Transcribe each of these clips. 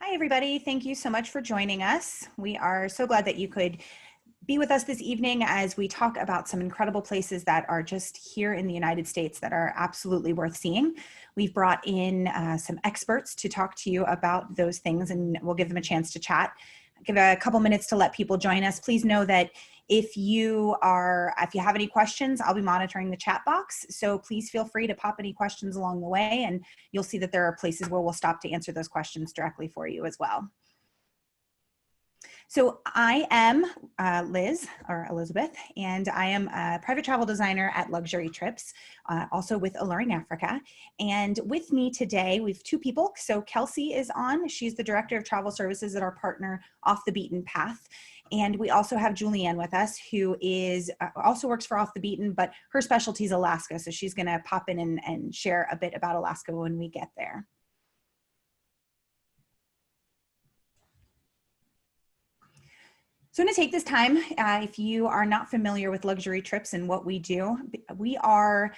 Hi, everybody. Thank you so much for joining us. We are so glad that you could be with us this evening as we talk about some incredible places that are just here in the United States that are absolutely worth seeing. We've brought in some experts to talk to you about those things, and we'll give them a chance to chat. Give a couple minutes to let people join us. Please know that if you have any questions, I'll be monitoring the chat box. So please feel free to pop any questions along the way, and you'll see that there are places where we'll stop to answer those questions directly for you as well. So I am Liz, or Elizabeth, and I am a private travel designer at Luxury Trips, also with Alluring Africa. And with me today, we have two people. So Kelsey is on. She's the Director of Travel Services at our partner, Off the Beaten Path. And we also have Julianne with us, who is also works for Off the Beaten, but her specialty is Alaska. So she's going to pop in and share a bit about Alaska when we get there. So I'm going to take this time, if you are not familiar with Luxury Trips and what we do, our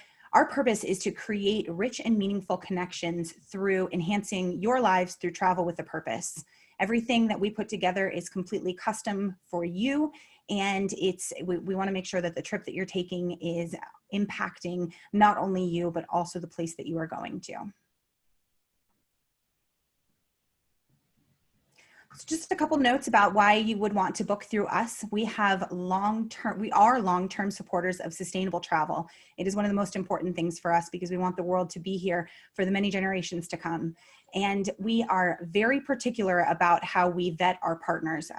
purpose is to create rich and meaningful connections through enhancing your lives through travel with a purpose. Everything that we put together is completely custom for you, and we want to make sure that the trip that you're taking is impacting not only you, but also the place that you are going to. So just a couple notes about why you would want to book through us. We are long-term supporters of sustainable travel. It is one of the most important things for us because we want the world to be here for the many generations to come. And we are very particular about how we vet our partners,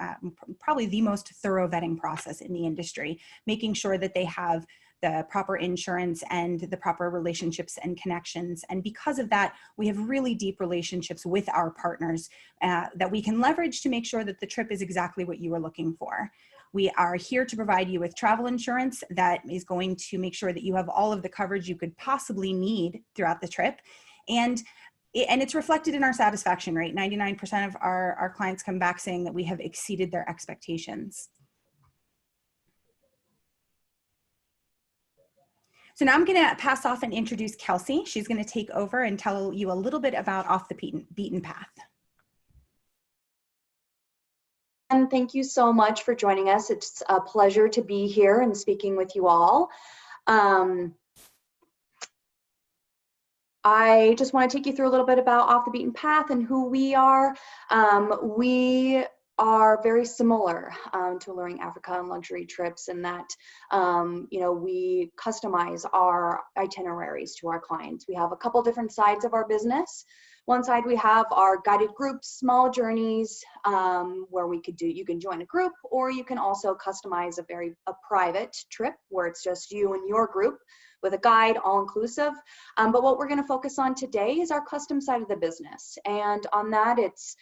probably the most thorough vetting process in the industry, making sure that they have the proper insurance and the proper relationships and connections. And because of that, we have really deep relationships with our partners that we can leverage to make sure that the trip is exactly what you are looking for. We are here to provide you with travel insurance that is going to make sure that you have all of the coverage you could possibly need throughout the trip. And it's reflected in our satisfaction rate. 99% of our clients come back saying that we have exceeded their expectations. So now I'm going to pass off and introduce Kelsey. She's going to take over and tell you a little bit about Off the Beaten Path. And thank you so much for joining us. It's a pleasure to be here and speaking with you all. I just want to take you through a little bit about Off the Beaten Path and who we are. We are very similar to Alluring Africa and Luxury Trips in that, we customize our itineraries to our clients. We have a couple different sides of our business. One side we have our guided groups, small journeys, where you can join a group, or you can also customize a private trip where it's just you and your group with a guide, all inclusive. But what we're going to focus on today is our custom side of the business. And on that, it's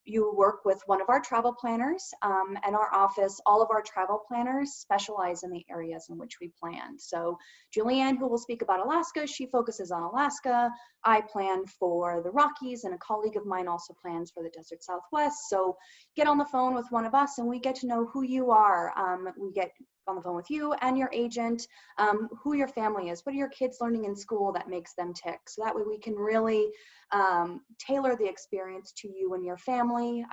you work with one of our travel planners, and our office, all of our travel planners specialize in the areas in which we plan. So Julianne, who will speak about Alaska, she focuses on Alaska. I plan for the Rockies, and a colleague of mine also plans for the Desert Southwest. So get on the phone with one of us and we get to know who you are. We get on the phone with you and your agent, who your family is, what are your kids learning in school that makes them tick. So that way we can really tailor the experience to you and your family.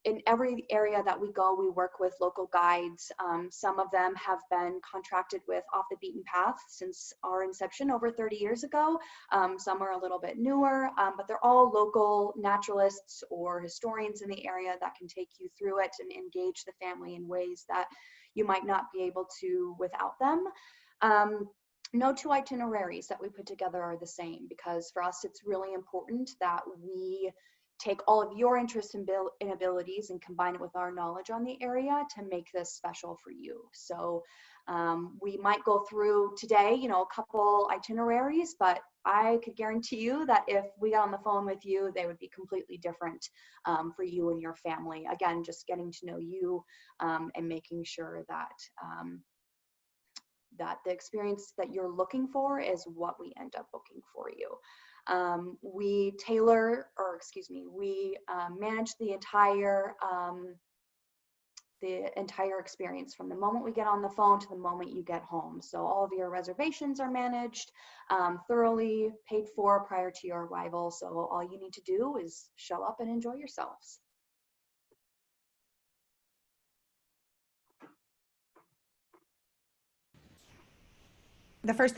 In every area that we go, we work with local guides. Some of them have been contracted with Off the Beaten Path since our inception over 30 years ago. Some are a little bit newer, but they're all local naturalists or historians in the area that can take you through it and engage the family in ways that you might not be able to without them. No two itineraries that we put together are the same, because for us it's really important that we take all of your interests and abilities and combine it with our knowledge on the area to make this special for you. So we might go through today, a couple itineraries, but I could guarantee you that if we got on the phone with you, they would be completely different for you and your family. Again, just getting to know you and making sure that that the experience that you're looking for is what we end up booking for you. We manage the entire the entire experience from the moment we get on the phone to the moment you get home. So all of your reservations are managed thoroughly, paid for prior to your arrival. So all you need to do is show up and enjoy yourselves. The first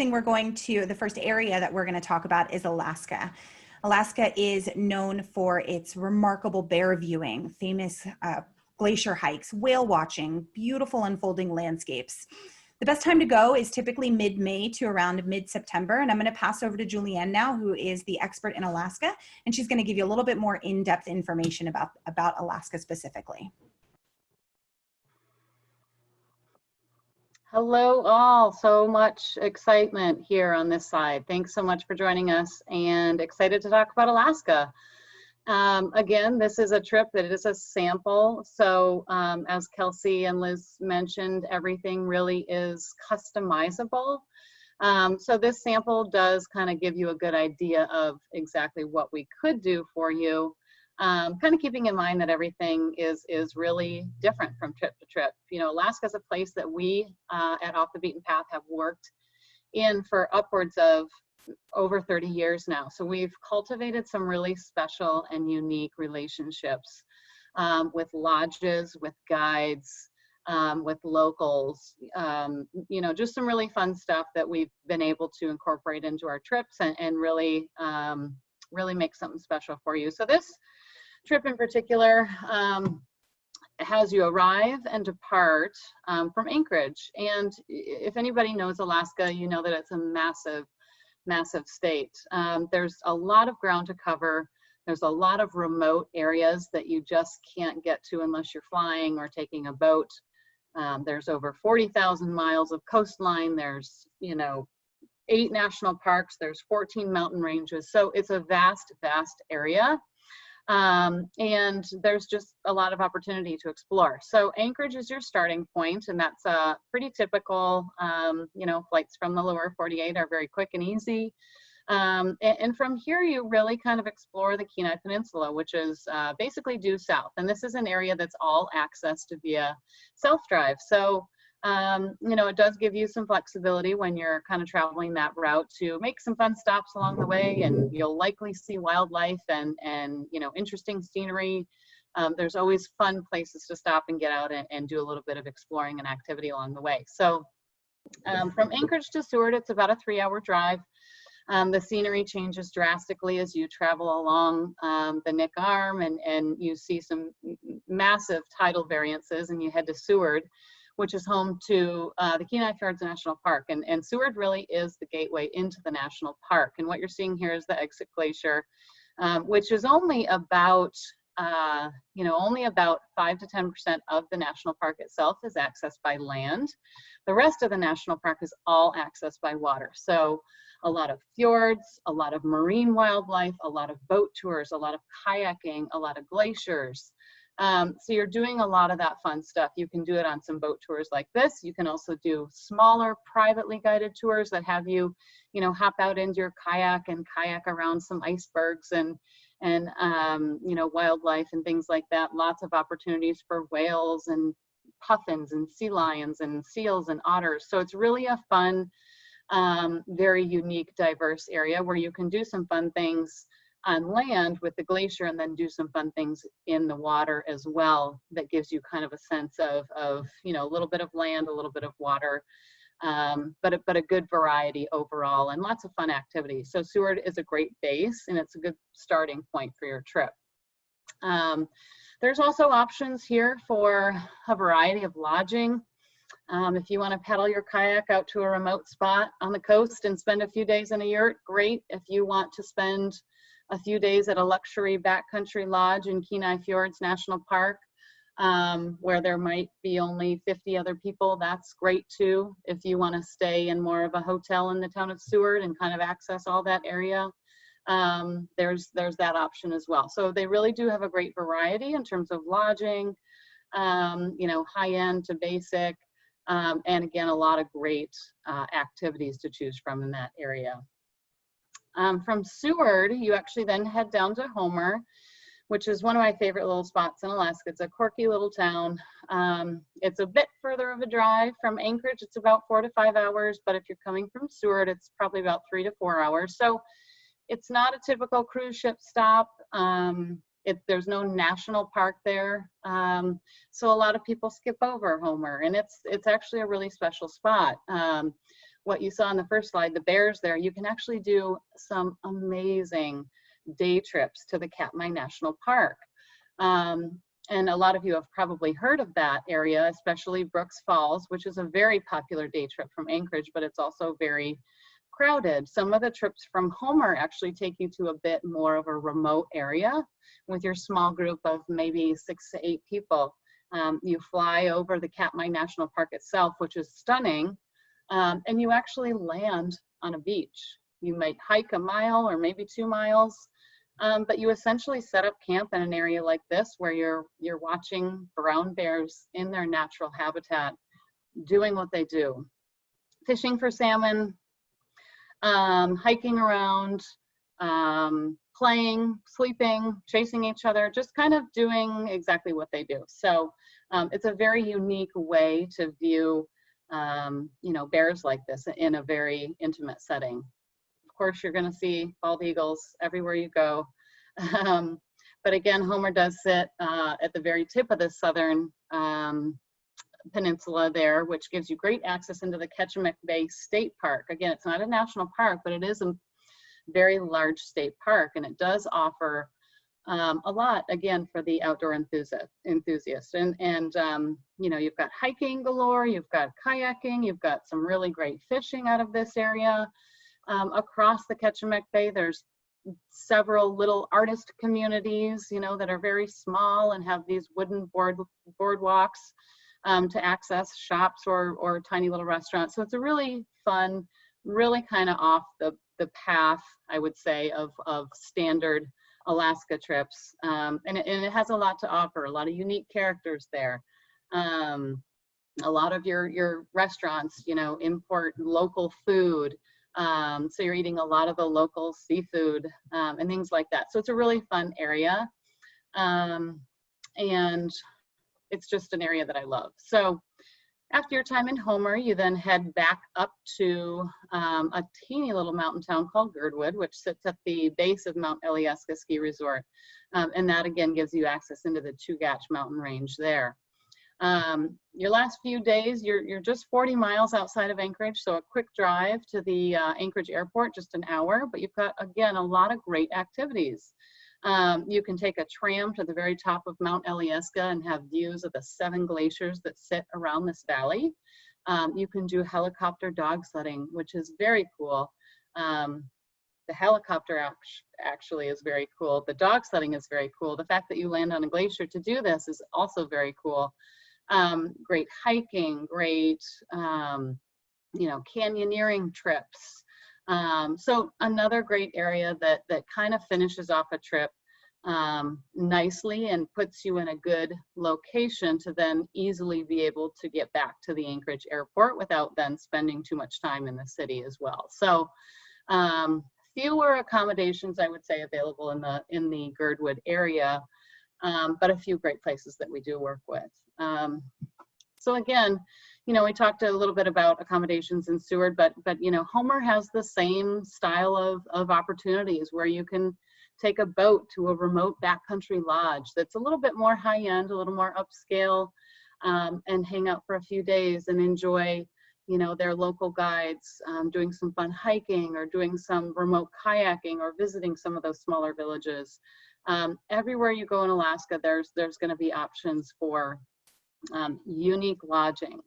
area that we're going to talk about is Alaska. Alaska is known for its remarkable bear viewing, famous glacier hikes, whale watching, beautiful unfolding landscapes. The best time to go is typically mid-May to around mid-September. And I'm going to pass over to Julianne now, who is the expert in Alaska, and she's going to give you a little bit more in-depth information about Alaska specifically. Hello all, so much excitement here on this side. Thanks so much for joining us and excited to talk about Alaska. Again, this is a trip that is a sample. So as Kelsey and Liz mentioned, everything really is customizable. So this sample does kind of give you a good idea of exactly what we could do for you. Kind of keeping in mind that everything is really different from trip to trip. You know, Alaska is a place that we at Off the Beaten Path have worked in for upwards of over 30 years now. So we've cultivated some really special and unique relationships with lodges, with guides, with locals, you know, just some really fun stuff that we've been able to incorporate into our trips and really, really make something special for you. So this trip in particular has you arrive and depart from Anchorage. And if anybody knows Alaska, you know that it's a massive, massive state. There's a lot of ground to cover. There's a lot of remote areas that you just can't get to unless you're flying or taking a boat. There's over 40,000 miles of coastline. There's, you know, 8 national parks. There's 14 mountain ranges. So it's a vast, vast area. And there's just a lot of opportunity to explore. So Anchorage is your starting point, and that's pretty typical. You know, flights from the lower 48 are very quick and easy. And from here, you really kind of explore the Kenai Peninsula, which is basically due south. And this is an area that's all accessed via self-drive. So you know, it does give you some flexibility when you're kind of traveling that route to make some fun stops along the way, and you'll likely see wildlife and you know, interesting scenery. There's always fun places to stop and get out and do a little bit of exploring and activity along the way. So from Anchorage to Seward, it's about a 3-hour drive. The scenery changes drastically as you travel along the Nick Arm, and you see some massive tidal variances, and you head to Seward, which is home to the Kenai Fjords National Park. And Seward really is the gateway into the national park. And what you're seeing here is the exit glacier, which is only about, you know, only about 5 to 10% of the national park itself is accessed by land. The rest of the national park is all accessed by water. So a lot of fjords, a lot of marine wildlife, a lot of boat tours, a lot of kayaking, a lot of glaciers. So you're doing a lot of that fun stuff. You can do it on some boat tours like this. You can also do smaller privately guided tours that have you, you know, hop out into your kayak and kayak around some icebergs and you know, wildlife and things like that. Lots of opportunities for whales and puffins and sea lions and seals and otters. So it's really a fun, very unique, diverse area where you can do some fun things on land with the glacier and then do some fun things in the water as well. That gives you kind of a sense of you know, a little bit of land, a little bit of water, but a good variety overall and lots of fun activities. So Seward is a great base and it's a good starting point for your trip. There's also options here for a variety of lodging. If you want to pedal your kayak out to a remote spot on the coast and spend a few days in a yurt, great. If you want to spend a few days at a luxury backcountry lodge in Kenai Fjords National Park, where there might be only 50 other people, that's great too. If you want to stay in more of a hotel in the town of Seward and kind of access all that area, there's that option as well. So they really do have a great variety in terms of lodging, you know, high-end to basic, and again, a lot of great activities to choose from in that area. From Seward, you actually then head down to Homer, which is one of my favorite little spots in Alaska. It's a quirky little town. It's a bit further of a drive from Anchorage. It's about 4 to 5 hours, but if you're coming from Seward, it's probably about 3 to 4 hours. So it's not a typical cruise ship stop. There's no national park there. So a lot of people skip over Homer, and it's actually a really special spot. What you saw on the first slide, the bears there, you can actually do some amazing day trips to the Katmai National Park. And a lot of you have probably heard of that area, especially Brooks Falls, which is a very popular day trip from Anchorage, but it's also very crowded. Some of the trips from Homer actually take you to a bit more of a remote area with your small group of maybe 6 to 8 people. You fly over the Katmai National Park itself, which is stunning, and you actually land on a beach. You might hike a mile or maybe 2 miles, but you essentially set up camp in an area like this where you're watching brown bears in their natural habitat, doing what they do, fishing for salmon, hiking around, playing, sleeping, chasing each other, just kind of doing exactly what they do. So it's a very unique way to view, bears like this in a very intimate setting. Of course, you're going to see bald eagles everywhere you go. But again, Homer does sit at the very tip of the southern peninsula there, which gives you great access into the Ketchimek Bay State Park. Again, it's not a national park, but it is a very large state park, and it does offer a lot, again, for the outdoor enthusiast. And you've got hiking galore, you've got kayaking, you've got some really great fishing out of this area. Across the Ketchimek Bay, there's several little artist communities, that are very small and have these wooden boardwalks to access shops or tiny little restaurants. So it's a really fun, really kind of off the path, I would say, of standard Alaska trips. And it has a lot to offer, a lot of unique characters there. A lot of your restaurants, import local food. So you're eating a lot of the local seafood and things like that. So it's a really fun area. And it's just an area that I love. So after your time in Homer, you then head back up to a teeny little mountain town called Girdwood, which sits at the base of Mount Alyeska Ski Resort. And that again gives you access into the Chugach mountain range there. Your last few days, you're just 40 miles outside of Anchorage, so a quick drive to the Anchorage airport, just an hour, but you've got, again, a lot of great activities. You can take a tram to the very top of Mount Alyeska and have views of the 7 glaciers that sit around this valley. You can do helicopter dog sledding, which is very cool. The helicopter actually is very cool. The dog sledding is very cool. The fact that you land on a glacier to do this is also very cool. Great hiking, great, canyoneering trips. So another great area that kind of finishes off a trip nicely and puts you in a good location to then easily be able to get back to the Anchorage airport without then spending too much time in the city as well. So fewer accommodations, I would say, available in the Girdwood area, but a few great places that we do work with. So again, we talked a little bit about accommodations in Seward, but Homer has the same style of opportunities where you can take a boat to a remote backcountry lodge that's a little bit more high-end, a little more upscale, and hang out for a few days and enjoy, their local guides, doing some fun hiking or doing some remote kayaking or visiting some of those smaller villages. Everywhere you go in Alaska, there's going to be options for unique lodging.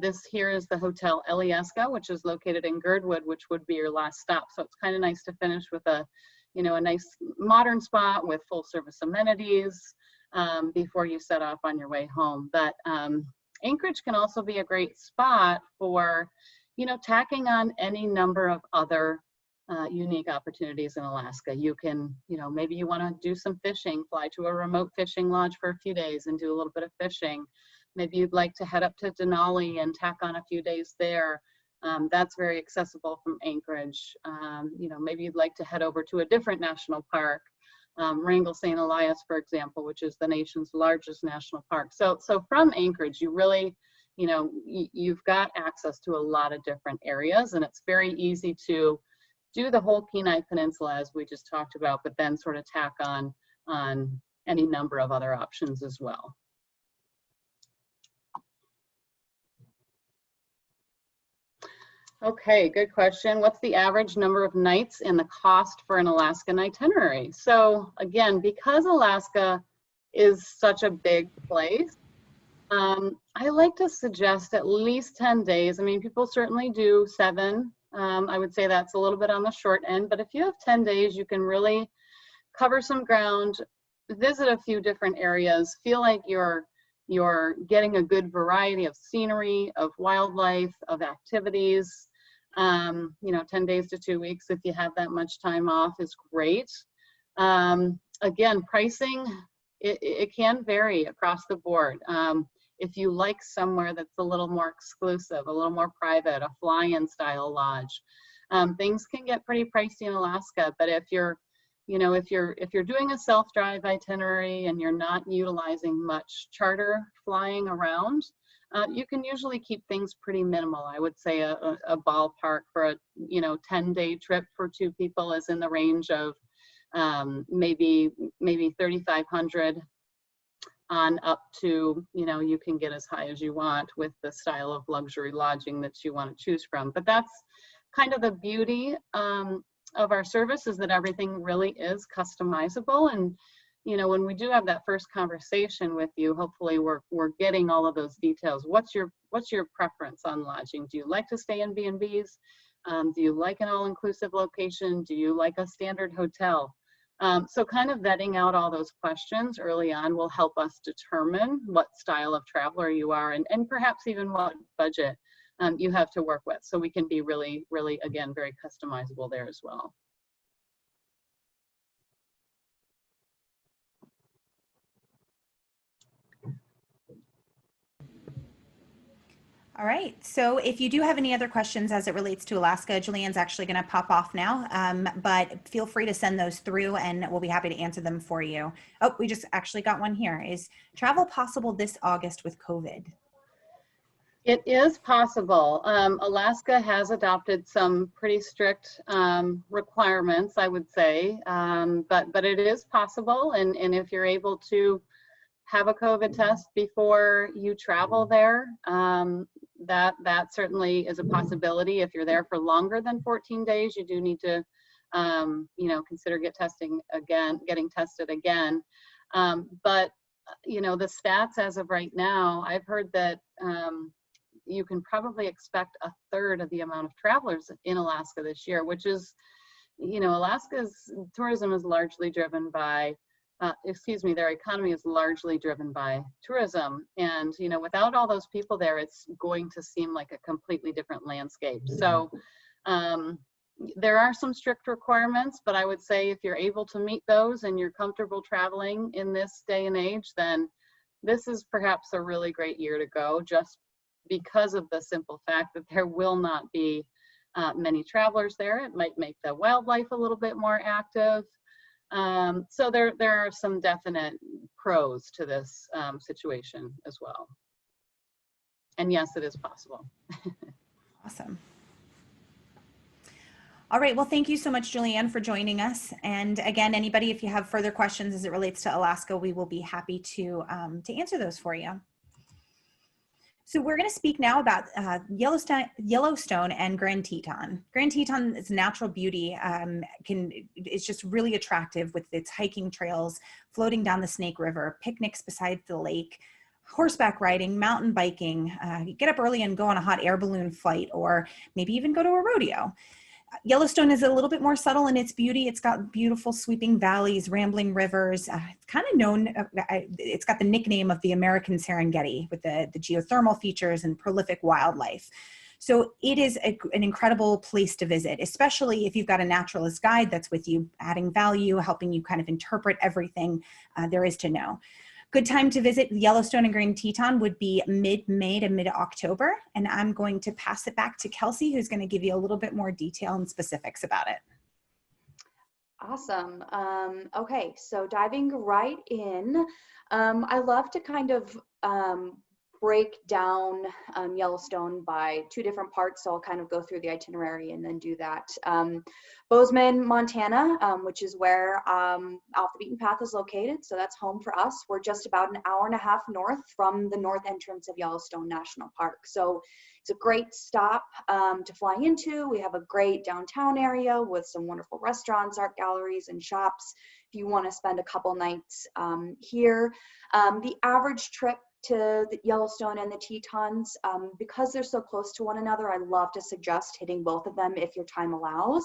This here is the Hotel Alyeska, which is located in Girdwood, which would be your last stop. So it's kind of nice to finish with a nice modern spot with full service amenities before you set off on your way home. But Anchorage can also be a great spot for, tacking on any number of other unique opportunities in Alaska. You can, maybe you want to do some fishing, fly to a remote fishing lodge for a few days and do a little bit of fishing. Maybe you'd like to head up to Denali and tack on a few days there. That's very accessible from Anchorage. Maybe you'd like to head over to a different national park Wrangell St. Elias, for example, which is the nation's largest national park. So from Anchorage, you really, you've got access to a lot of different areas, and it's very easy to do the whole Kenai Peninsula as we just talked about, but then sort of tack on any number of other options as well. Okay, good question. What's the average number of nights and the cost for an Alaskan itinerary? So again, because Alaska is such a big place, I like to suggest at least 10 days. I mean, people certainly do 7. I would say that's a little bit on the short end, but if you have 10 days, you can really cover some ground, visit a few different areas, feel like you're getting a good variety of scenery, of wildlife, of activities. 10 days to 2 weeks, if you have that much time off, is great. Again, pricing, it can vary across the board. If you like somewhere that's a little more exclusive, a little more private, a fly-in style lodge, things can get pretty pricey in Alaska. But if you're doing a self-drive itinerary and you're not utilizing much charter flying around, you can usually keep things pretty minimal. I would say a ballpark for a 10-day trip for 2 people is in the range of maybe $3,500 on up to, you can get as high as you want with the style of luxury lodging that you want to choose from. But that's kind of the beauty of our service, is that everything really is customizable. And when we do have that first conversation with you, hopefully we're getting all of those details. What's your preference on lodging? Do you like to stay in B&Bs? Do you like an all-inclusive location? Do you like a standard hotel? So kind of vetting out all those questions early on will help us determine what style of traveler you are, and perhaps even what budget you have to work with. So we can be really, really, again, very customizable there as well. All right, so if you do have any other questions as it relates to Alaska, Julianne's actually going to pop off now, but feel free to send those through and we'll be happy to answer them for you. Oh, we just actually got one here. Is travel possible this August with COVID? It is possible. Alaska has adopted some pretty strict requirements, I would say, but it is possible. And if you're able to have a COVID test before you travel there, that certainly is a possibility. If you're there for longer than 14 days, you do need to, consider getting tested again. But the stats as of right now, I've heard that you can probably expect 1/3 of the amount of travelers in Alaska this year, which is, Alaska's tourism is largely driven by, their economy is largely driven by tourism. And, without all those people there, it's going to seem like a completely different landscape. So there are some strict requirements, but I would say if you're able to meet those and you're comfortable traveling in this day and age, then this is perhaps a really great year to go, just because of the simple fact that there will not be many travelers there. It might make the wildlife a little bit more active. So there are some definite pros to this situation as well. And yes, it is possible. Awesome. All right, well, thank you so much, Julianne, for joining us. And again, anybody, if you have further questions as it relates to Alaska, we will be happy to answer those for you. So we're going to speak now about Yellowstone and Grand Teton. Grand Teton's natural beauty is just really attractive with its hiking trails, floating down the Snake River, picnics beside the lake, horseback riding, mountain biking, get up early and go on a hot air balloon flight, or maybe even go to a rodeo. Yellowstone is a little bit more subtle in its beauty. It's got beautiful sweeping valleys, rambling rivers. It's kind of known, it's got the nickname of the American Serengeti with the geothermal features and prolific wildlife. So it is an incredible place to visit, especially if you've got a naturalist guide that's with you, adding value, helping you kind of interpret everything there is to know. Good time to visit Yellowstone and Grand Teton would be mid-May to mid-October. And I'm going to pass it back to Kelsey, who's going to give you a little bit more detail and specifics about it. Awesome. Okay, so diving right in, I love to kind of break down Yellowstone by two different parts. So I'll kind of go through the itinerary and then do that. Bozeman, Montana, which is where Off the Beaten Path is located. So that's home for us. We're just about an hour and a half north from the north entrance of Yellowstone National Park. So it's a great stop to fly into. We have a great downtown area with some wonderful restaurants, art galleries, and shops if you want to spend a couple nights here. The average trip to the Yellowstone and the Tetons, because they're so close to one another, I love to suggest hitting both of them if your time allows.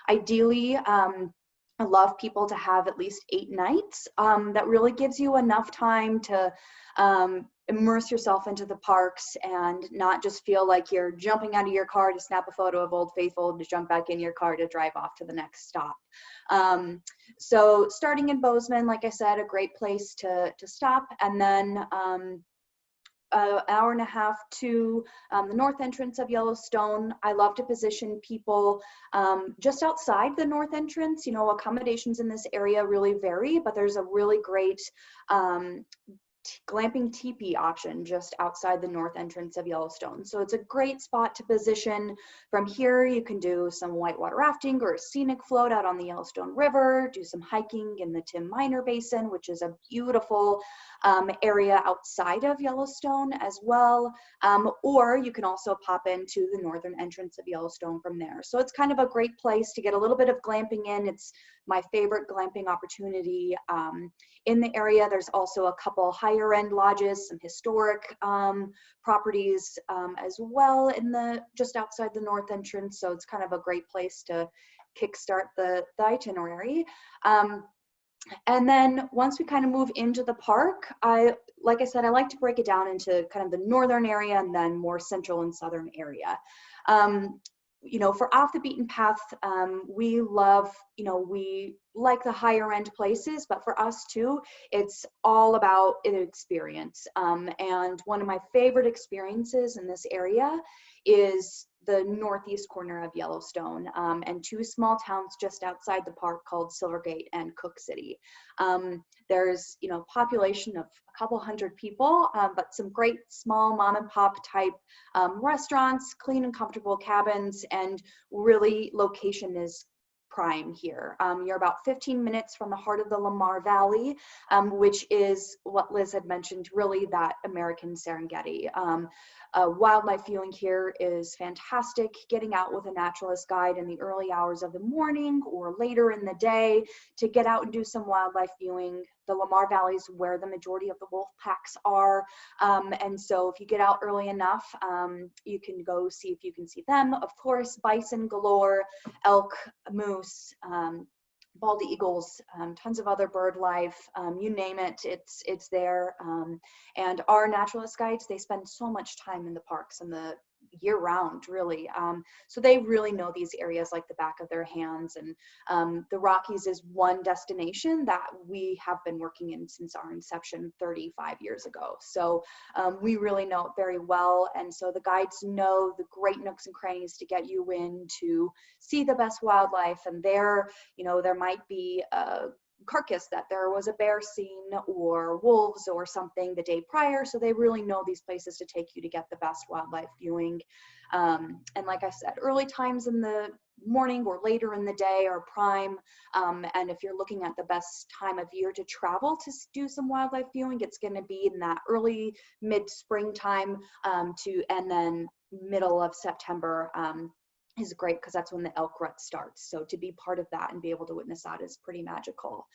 Ideally, I love people to have at least 8 nights. That really gives you enough time to immerse yourself into the parks and not just feel like you're jumping out of your car to snap a photo of Old Faithful to jump back in your car to drive off to the next stop. So starting in Bozeman, like I said, a great place to stop, and then an hour and a half to the north entrance of Yellowstone. I love to position people just outside the north entrance. You know, accommodations in this area really vary, but there's a really great glamping teepee option just outside the north entrance of Yellowstone. So it's a great spot to position. From here, you can do some whitewater rafting or a scenic float out on the Yellowstone River, do some hiking in the Tim Miner Basin, which is a beautiful area outside of Yellowstone as well. Or you can also pop into the northern entrance of Yellowstone from there. So it's kind of a great place to get a little bit of glamping in. It's my favorite glamping opportunity in the area. There's also a couple higher end lodges, some historic properties as well in the just outside the north entrance. So it's kind of a great place to kickstart the itinerary. And then once we kind of move into the park, like I said, I like to break it down into kind of the northern area and then more central and southern area. You know, for Off the Beaten Path, we love, you know, we like the higher end places, but for us too, it's all about an experience. And one of my favorite experiences in this area is the northeast corner of Yellowstone and 2 small towns just outside the park called Silvergate and Cook City. There's, you know, population of a couple hundred people, but some great small mom and pop type restaurants, clean and comfortable cabins, and really location is prime here. You're about 15 minutes from the heart of the Lamar Valley, which is what Liz had mentioned, really that American Serengeti. Wildlife viewing here is fantastic. Getting out with a naturalist guide in the early hours of the morning or later in the day to get out and do some wildlife viewing. The Lamar Valley is where the majority of the wolf packs are. And so if you get out early enough, you can go see if you can see them. Of course, bison galore, elk, moose, bald eagles, tons of other bird life, you name it, it's there. And our naturalist guides, they spend so much time in the parks and the year round, really. So they really know these areas like the back of their hands. And the Rockies is one destination that we have been working in since our inception 35 years ago. So we really know it very well. And so the guides know the great nooks and crannies to get you in to see the best wildlife. And there, you know, there might be a carcass that there was a bear seen or wolves or something the day prior. So they really know these places to take you to get the best wildlife viewing. And like I said, early times in the morning or later in the day are prime. And if you're looking at the best time of year to travel to do some wildlife viewing, it's going to be in that early mid-spring time and then middle of September is great because that's when the elk rut starts. So to be part of that and be able to witness that is pretty magical.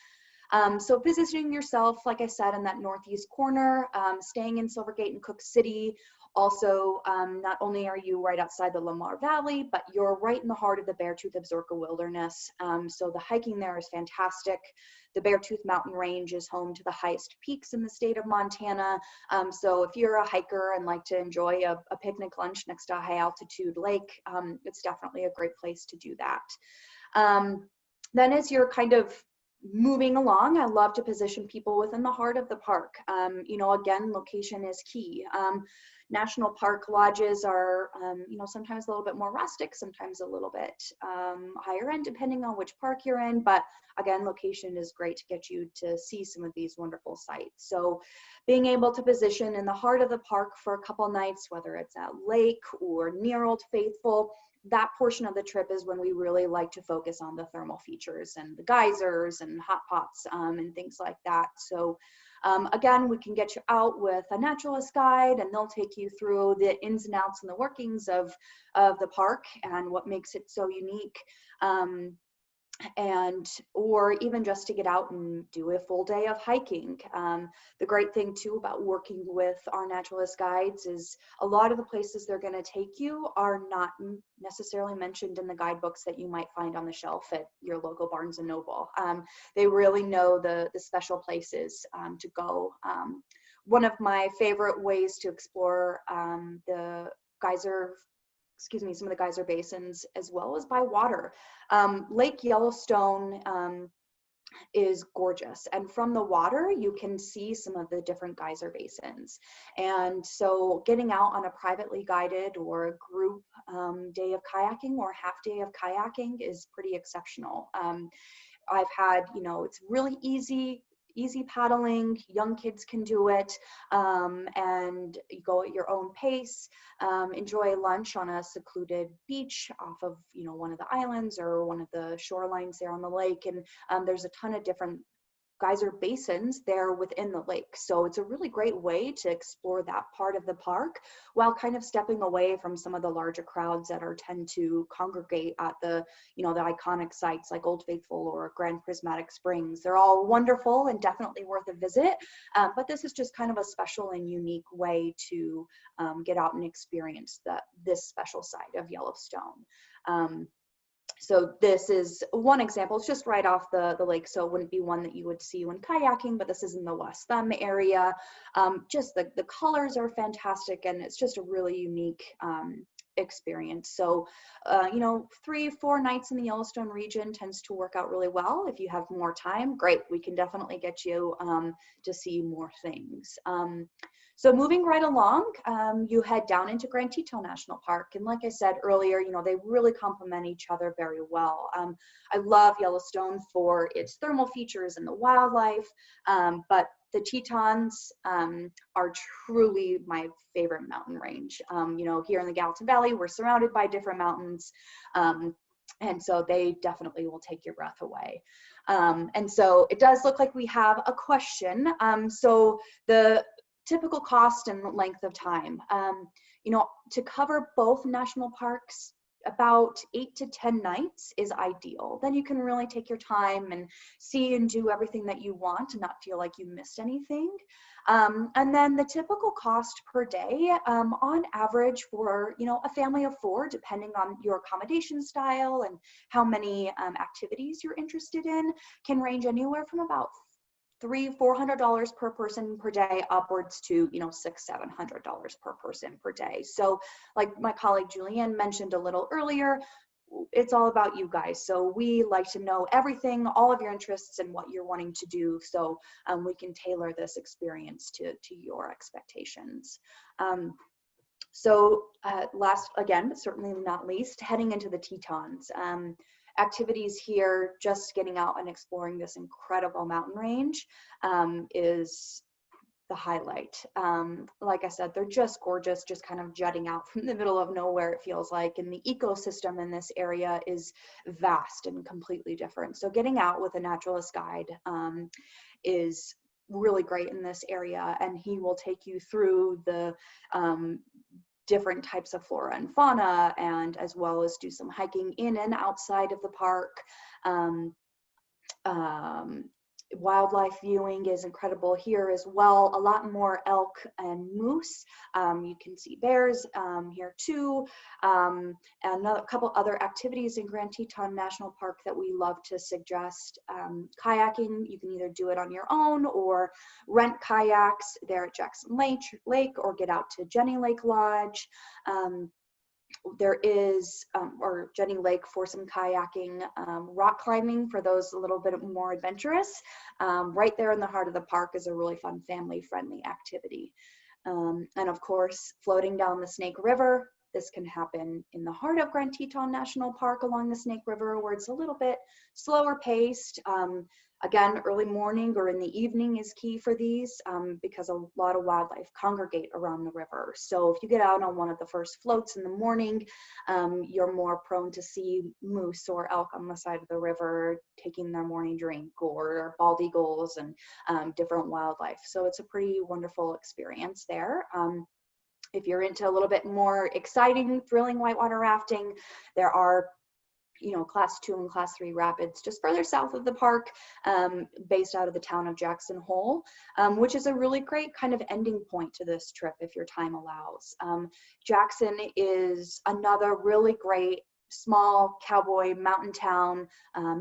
So positioning yourself, like I said, in that northeast corner, staying in Silvergate and Cook City. Also, not only are you right outside the Lamar Valley, but you're right in the heart of the Beartooth Absaroka Wilderness. So the hiking there is fantastic. The Beartooth Mountain Range is home to the highest peaks in the state of Montana. So if you're a hiker and like to enjoy a picnic lunch next to a high altitude lake, it's definitely a great place to do that. Then as you're kind of moving along, I love to position people within the heart of the park. You know, again, location is key. National park lodges are, you know, sometimes a little bit more rustic, sometimes a little bit higher end, depending on which park you're in. But again, location is great to get you to see some of these wonderful sites. So being able to position in the heart of the park for a couple nights, whether it's at Lake or near Old Faithful, that portion of the trip is when we really like to focus on the thermal features and the geysers and hot pots and things like that. So again, we can get you out with a naturalist guide, and they'll take you through the ins and outs and the workings of the park and what makes it so unique. And or even just to get out and do a full day of hiking. The great thing too about working with our naturalist guides is a lot of the places they're going to take you are not necessarily mentioned in the guidebooks that you might find on the shelf at your local Barnes and Noble. They really know the special places to go. One of my favorite ways to explore the some of the geyser basins as well as by water. Lake Yellowstone is gorgeous, and from the water you can see some of the different geyser basins. And so getting out on a privately guided or a group day of kayaking or half day of kayaking is pretty exceptional. I've had, you know, it's really easy paddling, young kids can do it, and you go at your own pace, enjoy lunch on a secluded beach off of, you know, one of the islands or one of the shorelines there on the lake. And there's a ton of different geyser basins there within the lake. So it's a really great way to explore that part of the park while kind of stepping away from some of the larger crowds that tend to congregate at the, you know, the iconic sites like Old Faithful or Grand Prismatic Springs. They're all wonderful and definitely worth a visit. But this is just kind of a special and unique way to get out and experience this special side of Yellowstone. So this is one example. It's just right off the lake, so it wouldn't be one that you would see when kayaking, but this is in the West Thumb area. Just the colors are fantastic, and it's just a really unique experience. So, you know, 3-4 nights in the Yellowstone region tends to work out really well. If you have more time, great. We can definitely get you to see more things. So moving right along, you head down into Grand Teton National Park. And like I said earlier, you know, they really complement each other very well. I love Yellowstone for its thermal features and the wildlife, but the Tetons are truly my favorite mountain range. You know, here in the Gallatin Valley, we're surrounded by different mountains. And so they definitely will take your breath away. And so it does look like we have a question. So the typical cost and length of time. You know, to cover both national parks, about 8 to 10 nights is ideal. Then you can really take your time and see and do everything that you want and not feel like you missed anything. And then the typical cost per day, on average for, you know, a family of 4, depending on your accommodation style and how many activities you're interested in, can range anywhere from about $300-400 per person per day upwards to, you know, $600-700 per person per day. So like my colleague Julianne mentioned a little earlier, it's all about you guys. So we like to know everything, all of your interests and what you're wanting to do, so we can tailor this experience to your expectations. So last, again, but certainly not least, heading into the Tetons. Activities here, just getting out and exploring this incredible mountain range is the highlight. Like I said, they're just gorgeous, just kind of jutting out from the middle of nowhere, it feels like, and the ecosystem in this area is vast and completely different. So getting out with a naturalist guide is really great in this area, and he will take you through the different types of flora and fauna, and as well as do some hiking in and outside of the park. Wildlife viewing is incredible here as well. A lot more elk and moose. You can see bears here too. And a couple other activities in Grand Teton National Park that we love to suggest. Kayaking, you can either do it on your own or rent kayaks there at Jackson Lake or get out to Jenny Lake Lodge. There is, or Jenny Lake for some kayaking, rock climbing for those a little bit more adventurous. Right there in the heart of the park is a really fun family-friendly activity. And of course, floating down the Snake River. This can happen in the heart of Grand Teton National Park along the Snake River, where it's a little bit slower paced. Again, early morning or in the evening is key for these because a lot of wildlife congregate around the river. So if you get out on one of the first floats in the morning, you're more prone to see moose or elk on the side of the river taking their morning drink, or bald eagles and different wildlife. So it's a pretty wonderful experience there. If you're into a little bit more exciting, thrilling whitewater rafting, there are class 2 and class 3 rapids just further south of the park, based out of the town of Jackson Hole, which is a really great kind of ending point to this trip if your time allows. Jackson is another really great small cowboy mountain town.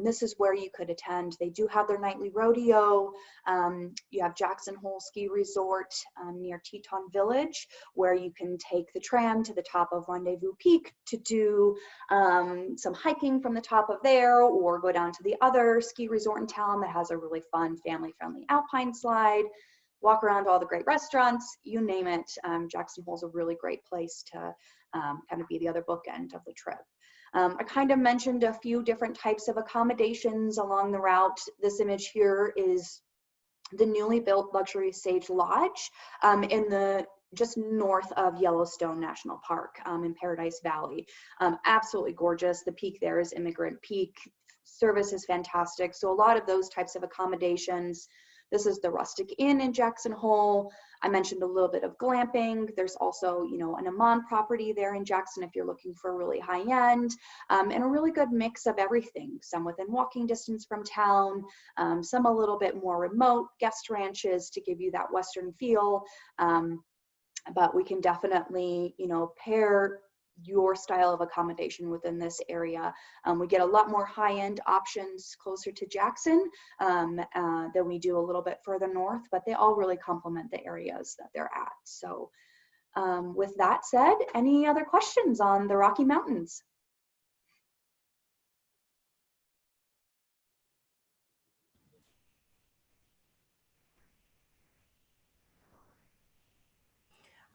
This is where you could attend. They do have their nightly rodeo. You have Jackson Hole Ski Resort near Teton Village, where you can take the tram to the top of Rendezvous Peak to do some hiking from the top of there, or go down to the other ski resort in town that has a really fun family-friendly alpine slide. Walk around to all the great restaurants, you name it. Jackson Hole is a really great place to kind of be the other bookend of the trip. I kind of mentioned a few different types of accommodations along the route. This image here is the newly built luxury Sage Lodge in the just north of Yellowstone National Park in Paradise Valley. Absolutely gorgeous. The peak there is Immigrant Peak. Service is fantastic. So a lot of those types of accommodations. This is the Rustic Inn in Jackson Hole. I mentioned a little bit of glamping. There's also, an Amman property there in Jackson if you're looking for really high end, and a really good mix of everything. Some within walking distance from town, some a little bit more remote, guest ranches to give you that Western feel. But we can definitely, pair your style of accommodation within this area. We get a lot more high-end options closer to Jackson than we do a little bit further north, but they all really complement the areas that they're at. So with that said, any other questions on the Rocky Mountains?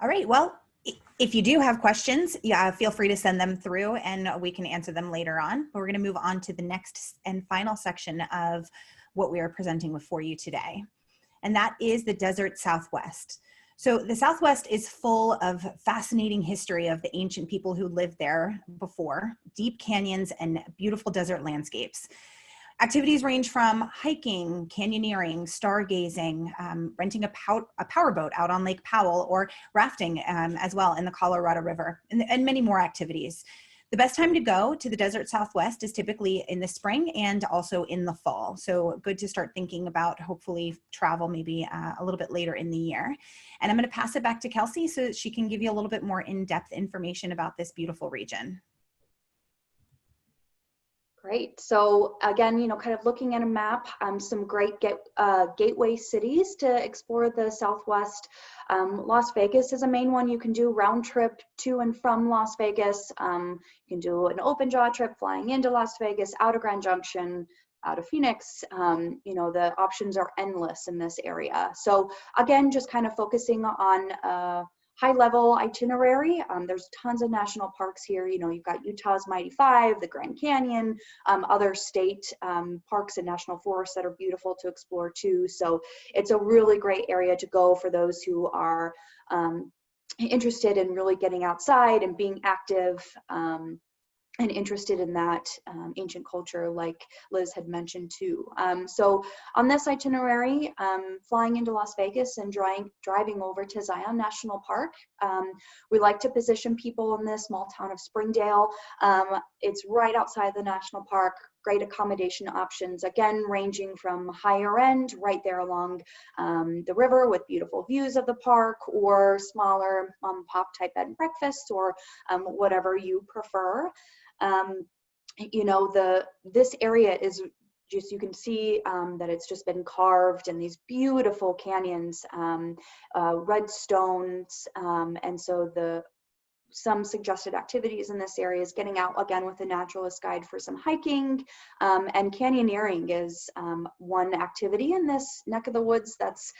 All right, well, if you do have questions, feel free to send them through and we can answer them later on. But we're going to move on to the next and final section of what we are presenting for you today. And that is the desert Southwest. So the Southwest is full of fascinating history of the ancient people who lived there before, deep canyons and beautiful desert landscapes. Activities range from hiking, canyoneering, stargazing, renting a powerboat out on Lake Powell, or rafting as well in the Colorado River, and many more activities. The best time to go to the desert Southwest is typically in the spring and also in the fall. So good to start thinking about hopefully travel maybe a little bit later in the year. And I'm going to pass it back to Kelsey so that she can give you a little bit more in-depth information about this beautiful region. Great. So again, kind of looking at a map, some great gateway cities to explore the Southwest. Las Vegas is a main one you can do round trip to and from Las Vegas. You can do an open jaw trip flying into Las Vegas, out of Grand Junction, out of Phoenix. The options are endless in this area. So again, just kind of focusing on high-level itinerary. There's tons of national parks here. You've got Utah's Mighty Five, the Grand Canyon, other state parks and national forests that are beautiful to explore too. So it's a really great area to go for those who are interested in really getting outside and being active, and interested in that ancient culture, like Liz had mentioned too. So on this itinerary, flying into Las Vegas and driving over to Zion National Park, we like to position people in this small town of Springdale. It's right outside the national park. Great accommodation options, again, ranging from higher end, right there along the river with beautiful views of the park, or smaller mom-and-pop type bed and breakfasts, or whatever you prefer. This area is just, you can see that it's just been carved in these beautiful canyons, red stones, and so some suggested activities in this area is getting out again with a naturalist guide for some hiking, and canyoneering is one activity in this neck of the woods that's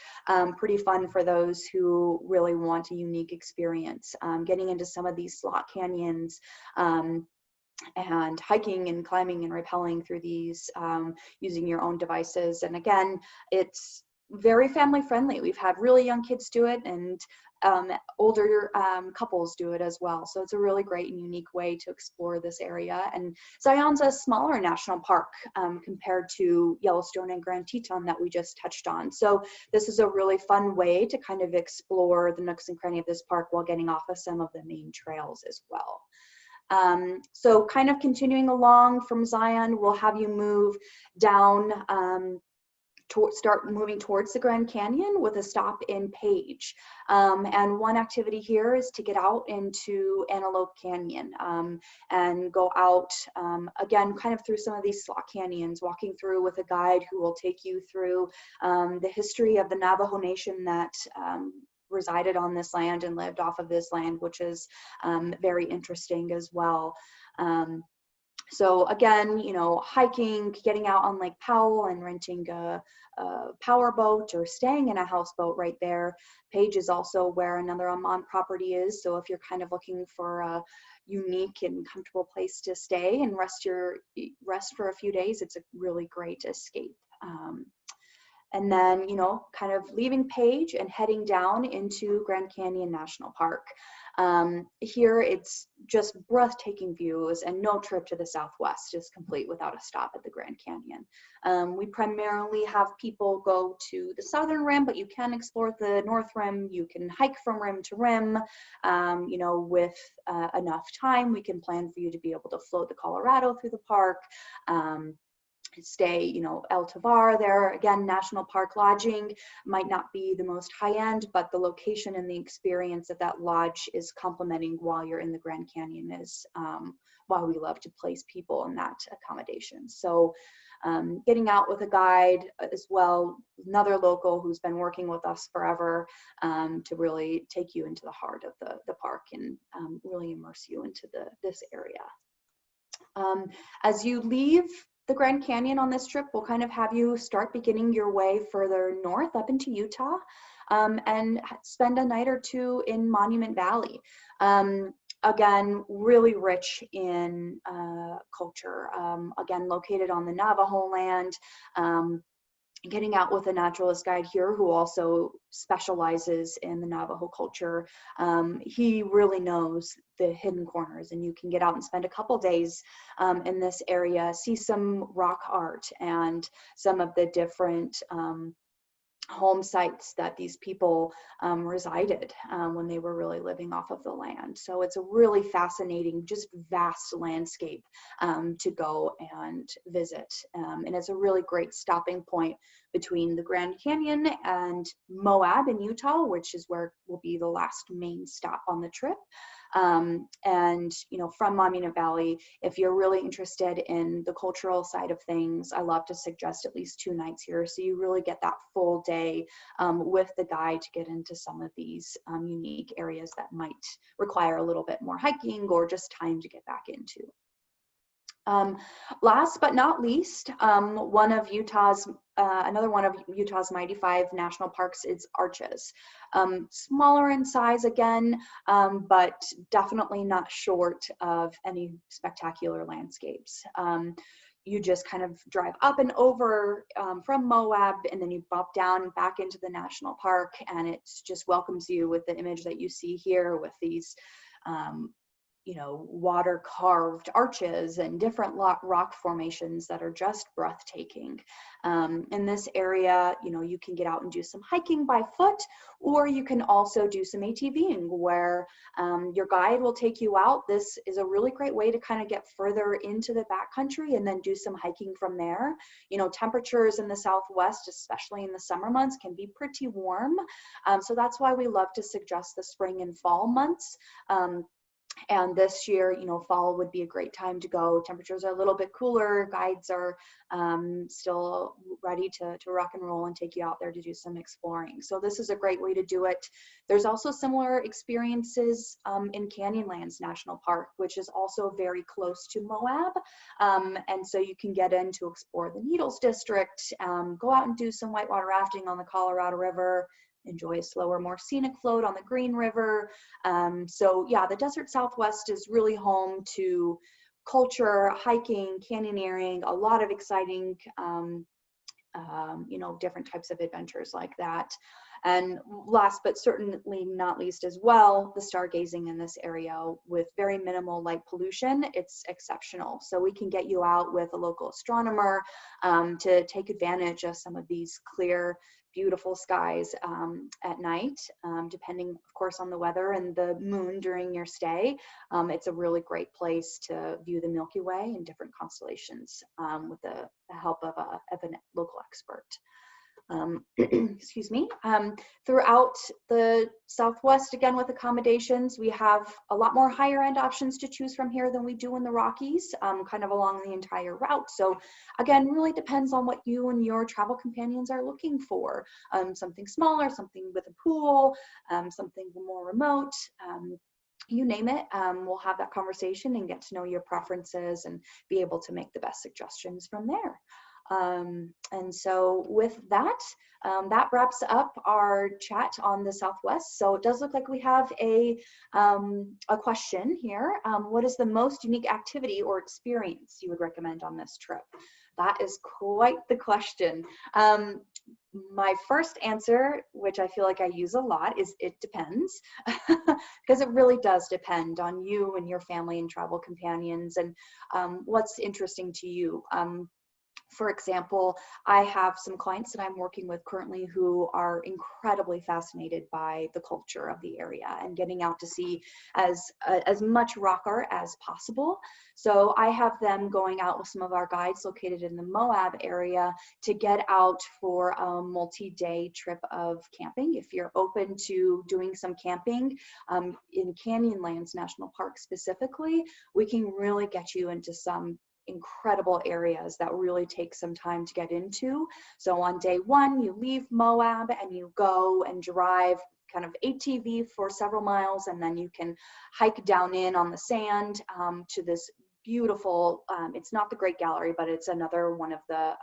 pretty fun for those who really want a unique experience. Getting into some of these slot canyons, and hiking and climbing and rappelling through these using your own devices. And again, it's very family friendly. We've had really young kids do it, and older couples do it as well. So it's a really great and unique way to explore this area. And Zion's a smaller national park compared to Yellowstone and Grand Teton that we just touched on. So this is a really fun way to kind of explore the nooks and crannies of this park while getting off of some of the main trails as well. So kind of continuing along from Zion, we'll have you move down start moving towards the Grand Canyon with a stop in Page. And one activity here is to get out into Antelope Canyon and go out, again, kind of through some of these slot canyons, walking through with a guide who will take you through the history of the Navajo Nation that resided on this land and lived off of this land, which is very interesting as well. So again, you know, hiking, getting out on Lake Powell and renting a power boat or staying in a houseboat right there. Page is also where another Amman property is. So if you're kind of looking for a unique and comfortable place to stay and rest for a few days, it's a really great escape. And then, you know, kind of leaving Page and heading down into Grand Canyon National Park. Here it's just breathtaking views, and no trip to the Southwest is complete without a stop at the Grand Canyon. We primarily have people go to the southern rim, but you can explore the north rim. You can hike from rim to rim. You know, with enough time, we can plan for you to be able to float the Colorado through the park. Stay, you know, El Tovar there. Again, national park lodging might not be the most high end, but the location and the experience of that lodge is complementing while you're in the Grand Canyon is why we love to place people in that accommodation. So getting out with a guide as well, another local who's been working with us forever to really take you into the heart of the park and really immerse you into this area. As you leave the Grand Canyon on this trip, we'll kind of have you start beginning your way further north up into Utah and spend a night or two in Monument Valley. Again, really rich in culture. Again, located on the Navajo land. Getting out with a naturalist guide here who also specializes in the Navajo culture. He really knows the hidden corners, and you can get out and spend a couple days in this area, see some rock art and some of the different home sites that these people resided when they were really living off of the land. So it's a really fascinating, just vast landscape to go and visit. And it's a really great stopping point between the Grand Canyon and Moab in Utah, which is where will be the last main stop on the trip. And, you know, from Monument Valley, if you're really interested in the cultural side of things, I love to suggest at least 2 nights here. So you really get that full day with the guide to get into some of these unique areas that might require a little bit more hiking or just time to get back into. Last but not least, another one of Utah's mighty 5 national parks is Arches. Smaller in size again, but definitely not short of any spectacular landscapes. You just kind of drive up and over from Moab, and then you bump down and back into the national park, and it just welcomes you with the image that you see here with these you know, water carved arches and different rock formations that are just breathtaking. In this area, you know, you can get out and do some hiking by foot, or you can also do some ATVing where your guide will take you out. This is a really great way to kind of get further into the backcountry and then do some hiking from there. You know, temperatures in the Southwest, especially in the summer months, can be pretty warm. So that's why we love to suggest the spring and fall months. And this year, you know, fall would be a great time to go. Temperatures are a little bit cooler. Guides are still ready to rock and roll and take you out there to do some exploring. So this is a great way to do it. There's also similar experiences in Canyonlands National Park, which is also very close to Moab. And so you can get in to explore the Needles District, go out and do some whitewater rafting on the Colorado River, enjoy a slower, more scenic float on the Green River. So yeah, the Desert Southwest is really home to culture, hiking, canyoneering, a lot of exciting, you know, different types of adventures like that. And last but certainly not least as well, the stargazing in this area with very minimal light pollution, it's exceptional. So we can get you out with a local astronomer to take advantage of some of these clear, beautiful skies at night, depending of course on the weather and the moon during your stay. It's a really great place to view the Milky Way and different constellations with the help of a local expert. Excuse me. Throughout the Southwest, again with accommodations, we have a lot more higher end options to choose from here than we do in the Rockies, kind of along the entire route. So again, really depends on what you and your travel companions are looking for. Something smaller, something with a pool, something more remote. You name it, we'll have that conversation and get to know your preferences and be able to make the best suggestions from there. And so with that, that wraps up our chat on the Southwest. So it does look like we have a question here. What is the most unique activity or experience you would recommend on this trip? That is quite the question. My first answer, which I feel like I use a lot, is it depends, because it really does depend on you and your family and travel companions and what's interesting to you. For example, I have some clients that I'm working with currently who are incredibly fascinated by the culture of the area and getting out to see as much rock art as possible. So I have them going out with some of our guides located in the Moab area to get out for a multi-day trip of camping. If you're open to doing some camping in Canyonlands National Park specifically, we can really get you into some incredible areas that really take some time to get into. So on day one, you leave Moab and you go and drive kind of ATV for several miles, and then you can hike down in on the sand to this beautiful, it's not the Great Gallery, but it's another one of the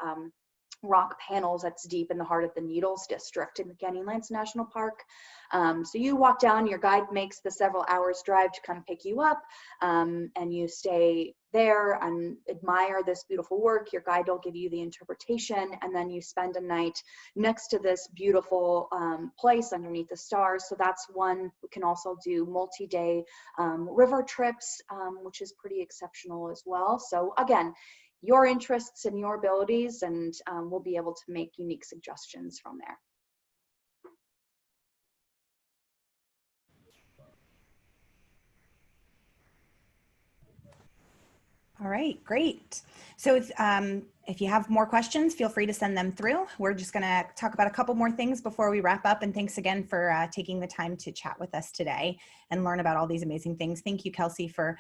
rock panels that's deep in the heart of the Needles District in the Canyonlands National Park. So you walk down, your guide makes the several hours drive to come pick you up, and you stay there and admire this beautiful work. Your guide will give you the interpretation, and then you spend a night next to this beautiful place underneath the stars. So that's one. We can also do multi-day river trips, which is pretty exceptional as well. So again, your interests and your abilities, and we'll be able to make unique suggestions from there. All right, great. So if you have more questions, feel free to send them through. We're just gonna talk about a couple more things before we wrap up. And thanks again for taking the time to chat with us today and learn about all these amazing things. Thank you, Kelsey, for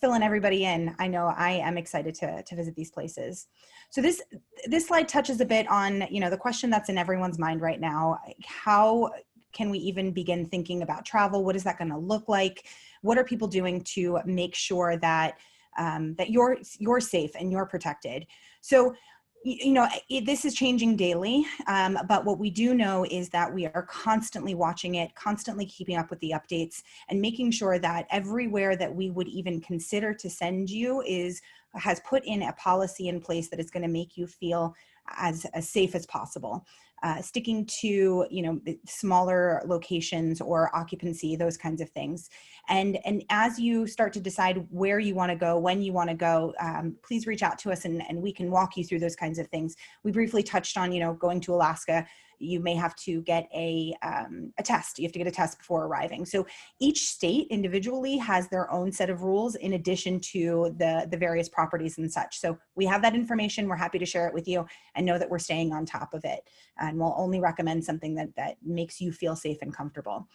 filling everybody in. I know I am excited to visit these places. So this slide touches a bit on, you know, the question that's in everyone's mind right now. How can we even begin thinking about travel? What is that gonna look like? What are people doing to make sure that that you're safe and you're protected? So, you know, this is changing daily, but what we do know is that we are constantly watching it, constantly keeping up with the updates, and making sure that everywhere that we would even consider to send you has put in a policy in place that is going to make you feel as safe as possible. Sticking to, you know, smaller locations or occupancy, those kinds of things. And as you start to decide where you want to go, when you want to go, please reach out to us and we can walk you through those kinds of things. We briefly touched on, you know, going to Alaska, you may have to get a test. You have to get a test before arriving. So each state individually has their own set of rules in addition to the various properties and such. So we have that information. We're happy to share it with you and know that we're staying on top of it. And we'll only recommend something that makes you feel safe and comfortable.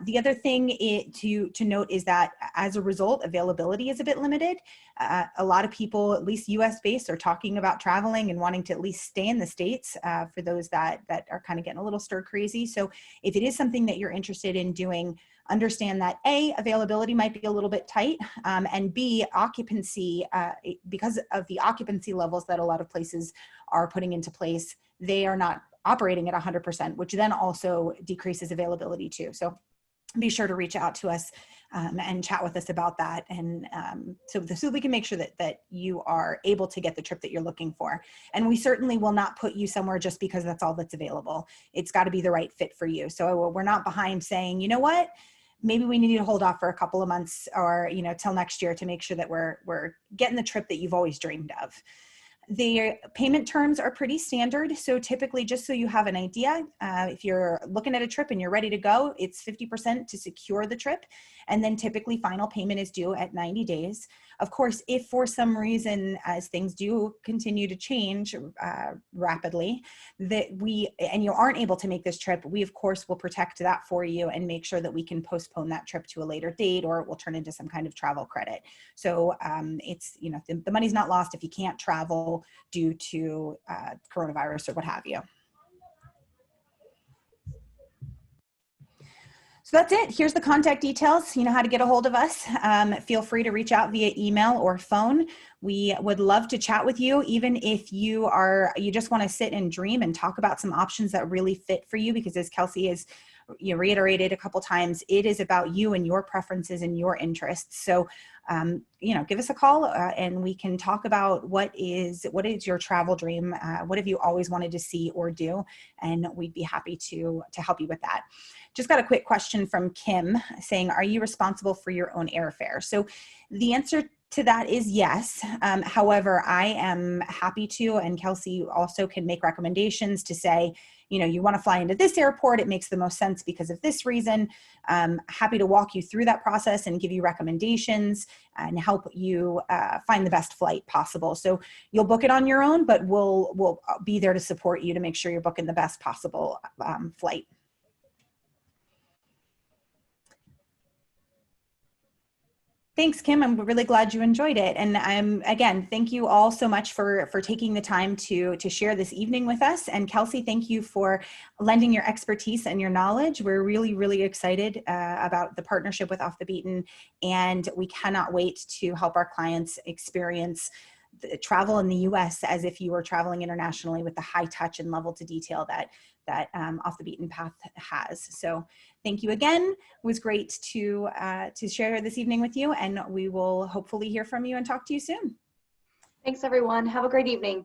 The other thing to note is that as a result, availability is a bit limited. A lot of people, at least US based, are talking about traveling and wanting to at least stay in the States for those that are kind of getting a little stir crazy. So if it is something that you're interested in doing, understand that A, availability might be a little bit tight, and B, occupancy, because of the occupancy levels that a lot of places are putting into place, they are not operating at 100%, which then also decreases availability too. So be sure to reach out to us and chat with us about that, and so we can make sure that you are able to get the trip that you're looking for. And we certainly will not put you somewhere just because that's all that's available. It's got to be the right fit for you. So we're not behind saying, you know what, maybe we need to hold off for a couple of months, or till next year, to make sure that we're getting the trip that you've always dreamed of. The payment terms are pretty standard. So typically, just so you have an idea, if you're looking at a trip and you're ready to go, it's 50% to secure the trip. And then typically final payment is due at 90 days. Of course, if for some reason, as things do continue to change rapidly, and you aren't able to make this trip, we of course will protect that for you and make sure that we can postpone that trip to a later date, or it will turn into some kind of travel credit. So it's, the money's not lost if you can't travel due to coronavirus or what have you. So that's it. Here's the contact details. You know how to get a hold of us. Feel free to reach out via email or phone. We would love to chat with you, even if you just want to sit and dream and talk about some options that really fit for you, because as Kelsey has reiterated a couple times, it is about you and your preferences and your interests. So, give us a call and we can talk about what is your travel dream? What have you always wanted to see or do? And we'd be happy to help you with that. Just got a quick question from Kim saying, are you responsible for your own airfare? So the answer to that is yes. However, I am happy to, and Kelsey also can make recommendations to say, you want to fly into this airport, it makes the most sense because of this reason. Happy to walk you through that process and give you recommendations and help you find the best flight possible. So you'll book it on your own, but we'll be there to support you to make sure you're booking the best possible flight. Thanks, Kim. I'm really glad you enjoyed it. And again, thank you all so much for taking the time to share this evening with us. And Kelsey, thank you for lending your expertise and your knowledge. We're really, really excited about the partnership with Off the Beaten, and we cannot wait to help our clients experience the travel in the US as if you were traveling internationally with the high touch and level to detail that Off the Beaten Path has. So thank you again. It was great to share this evening with you, and we will hopefully hear from you and talk to you soon. Thanks, everyone. Have a great evening.